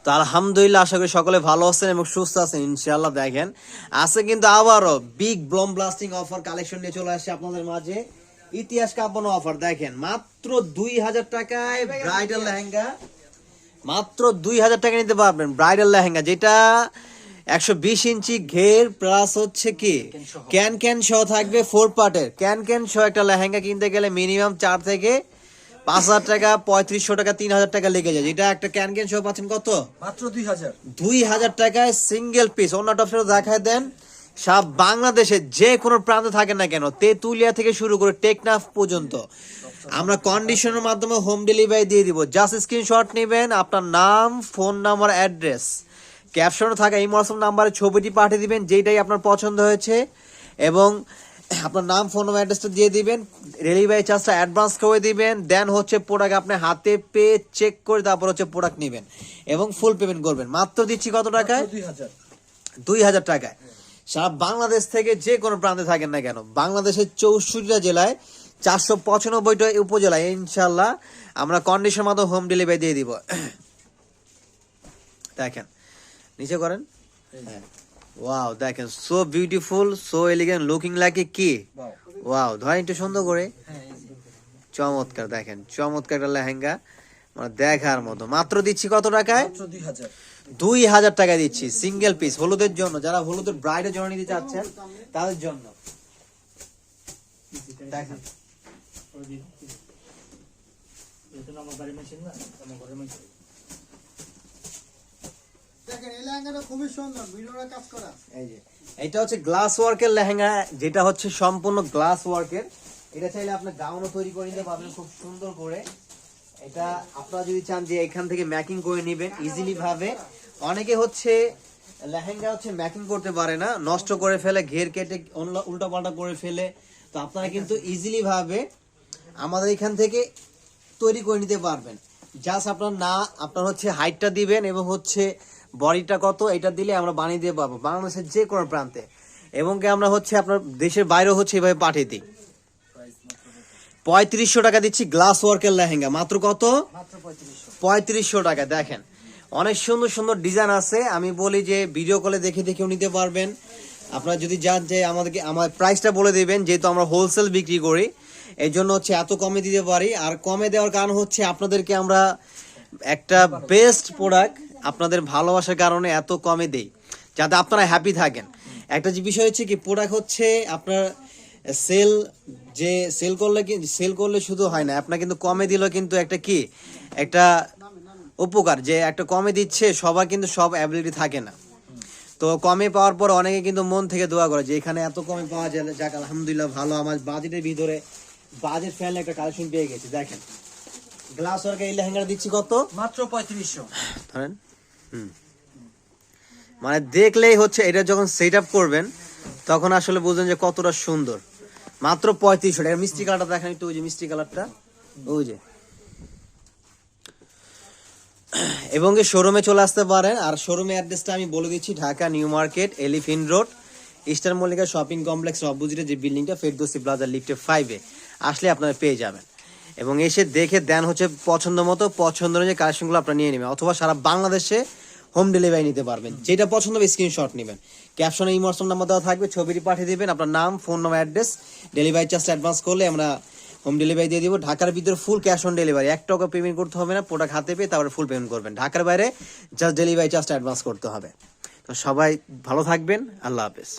তো আলহামদুলিল্লাহ, আশা করি সকলে ভালো আছেন এবং সুস্থ আছেন ইনশাআল্লাহ। দেখেন আজকে কিন্তু আবারও বিগ ব্লম ব্লাস্টিং অফার কালেকশন নিয়ে চলে আসছে আপনাদের মাঝে। ইতিহাস কাঁপানো অফার, দেখেন মাত্র 2000 টাকায় ব্রাইডাল লেহেঙ্গা, মাত্র 2000 টাকা নিতে পারবেন ব্রাইডাল লেহেঙ্গা, যেটা 120 ইঞ্চি ঘের প্লাস হচ্ছে কি ক্যান ক্যান সহ থাকবে। 4 পার্টের ক্যান ক্যান সহ একটা লেহেঙ্গা কিনতে গেলে মিনিমাম 4 থেকে 5000 টাকা, 3500 টাকা, 3000 টাকা লেগে যায়। যেটা একটা ক্যান ক্যান সহ পাচ্ছেন কত? মাত্র 2000 2000 টাকায় সিঙ্গেল পিস। অন্য টপসটা দেখায় দেন। সব বাংলাদেশে যে কোনো প্রান্তে থাকেন না কেন, তেতুলিয়া থেকে শুরু করে টেকনাফ পর্যন্ত আমরা কন্ডিশনের মাধ্যমে হোম ডেলিভারি দিয়ে দিব। জাস্ট স্ক্রিনশট নেবেন, আপনার নাম, ফোন নাম্বার, অ্যাড্রেস, ক্যাপশনে থাকা এই মৌসুম নাম্বারে ছবিটি পাঠিয়ে দিবেন যেটাই আপনার পছন্দ হয়েছে, এবং আপনার নাম, ফোন নাম্বার, অ্যাড্রেসটা দিয়ে দিবেন। ডেলিভারি চার্জটা অ্যাডভান্স করে দিবেন। দেন হচ্ছে প্রোডাক্ট আপনি হাতে পেয়ে চেক করে তারপর হচ্ছে প্রোডাক্ট নেবেন এবং ফুল পেমেন্ট করবেন। মাত্র দিচ্ছি কত টাকায়? 2000 টাকায়। সারা বাংলাদেশ থেকে যে কোনো প্রান্তে থাকেন না কেন, বাংলাদেশের 64টা জেলায় 495টা উপজেলায় ইনশাল্লাহ আমরা কন্ডিশন মতো হোম ডেলিভারি দিয়ে দিব। দেখেন নিচে করেন, ওয়াও দেখেন, so beautiful, so elegant, looking like a কি, ওয়াও ধরেন একটু সুন্দর করে, চমৎকার। দেখেন চমৎকার একটা লেহেঙ্গা, মানে দেখার মতো। মাত্র দিচ্ছি কত টাকায়? 2000 টাকা দিচ্ছি সিঙ্গেল পিস, হলুদের জন্য, যারা হলুদের ব্রাইডের জন্য নিতে চাচ্ছেন তাদের জন্য। দেখেন এটা হচ্ছে গ্লাস ওয়ার্কের লেহেঙ্গা, যেটা হচ্ছে সম্পূর্ণ গ্লাস ওয়ার্কের। এটা চাইলে আপনি গাউনও তৈরি করে নিতে পারবেন খুব সুন্দর করে। এটা আপনারা যদি চান যে এখান থেকে ম্যাকিং করে নেবেন ইজিলি ভাবে। অনেকে হচ্ছে লেহেঙ্গা হচ্ছে ম্যাকিং করতে পারে না, নষ্ট করে ফেলে, ঘের কেটে উল্টা পাল্টা করে ফেলে। তো আপনারা কিন্তু ইজিলি ভাবে আমাদের এখান থেকে তৈরি করে নিতে পারবেন। জাস্ট আপনার হচ্ছে হাইটটা দিবেন এবং হচ্ছে বডিটা কত, এটা দিলে আমরা বানিয়ে দিয়ে পাবো বাংলাদেশের যে কোনো প্রান্তে, এবং কি আমরা হচ্ছে আপনার দেশের বাইরেও হচ্ছে এভাবে পাঠিয়ে দিই। 3500 টাকা দিচ্ছি গ্লাস ওয়ার্কের লেহেঙ্গা। মাত্র কত? 3500 টাকা। দেখেন অনেক সুন্দর সুন্দর ডিজাইন আছে। আমি বলি যে ভিডিও কলে দেখে দেখেও নিতে পারবেন। আপনারা যদি যান যে আমার প্রাইসটা বলে দিবেন, যেহেতু আমরা হোলসেল বিক্রি করি এই জন্য হচ্ছে এত কমে দিতে পারি। আর কমে দেওয়ার কারণ হচ্ছে আপনাদেরকে আমরা একটা বেস্ট প্রোডাক্ট আপনাদের ভালোবাসার কারণে এত কমে দেই, যাতে আপনারা হ্যাপি থাকেন। একটা যে বিষয় হচ্ছে কি, প্রোডাক্ট হচ্ছে আপনার সেল করলে শুধু হয় না, আপনার কিন্তু কমে দিলেও কিন্তু একটা উপকার, যে একটা কমে দিচ্ছে, সবার কিন্তু সব অ্যাবিলিটি থাকে না। তো কমে পাওয়ার পর অনেকে কিন্তু মন থেকে দোয়া করে যে এখানে এত কমে পাওয়া যায়, যাক আলহামদুলিল্লাহ ভালো, আমার বাজেটের ভিতরে বাজেট ফ্রেন্ডলি একটা কালেকশন পেয়ে গেছি। দেখেন গ্লাস ওয়ার্কের এই লেহেঙ্গা দিচ্ছি কত? মাত্র 3500। ধরেন মানে দেখলেই হচ্ছে এটা যখন সেট আপ করবেন তখন আসলে বুঝবেন যে কতটা সুন্দর। মাত্র 3500 টাকা। মিষ্টি কালারটা দেখেন একটু, ওই যে মিষ্টি কালারটা, ওই যে। এবং এই শোরুমে চলে আসতে পারেন। আর শোরুমের অ্যাড্রেসটা আমি বলে দিচ্ছি, Dhaka new market, elephant road, eastern Mallika shopping complex অপোজিটে যে বিল্ডিংটা, ফেরদৌসি প্লাজা লিফটে 5-এ আসলে আপনারা পেয়ে যাবেন। এবং এসে দেখে দেন হচ্ছে পছন্দ মতো, পছন্দ অনুযায়ী কালেকশনগুলো আপনারা নিয়ে নেবেন, অথবা সারা বাংলাদেশে হোম ডেলিভারি নিতে পারবেন। যেটা পছন্দ হবে স্ক্রিনশট নেবেন, ক্যাপশনে ইমোশন নাম্বার দেওয়া থাকবে, ছবিটি পাঠিয়ে দিবেন, আপনার নাম, phone number, address, delivery charge advance করলে আমরা হোম ডেলিভারি দিয়ে দিব। ঢাকার ভিতরে ফুল ক্যাশ অন ডেলিভারি, 1 টাকা পেমেন্ট করতে হবে না, প্রোডাক্ট হাতে পেয়ে তারপরে ফুল পেমেন্ট করবেন। ঢাকার বাইরে জাস্ট ডেলিভারি চার্জটা অ্যাডভান্স করতে হবে। তো সবাই ভালো থাকবেন, আল্লাহ হাফেজ।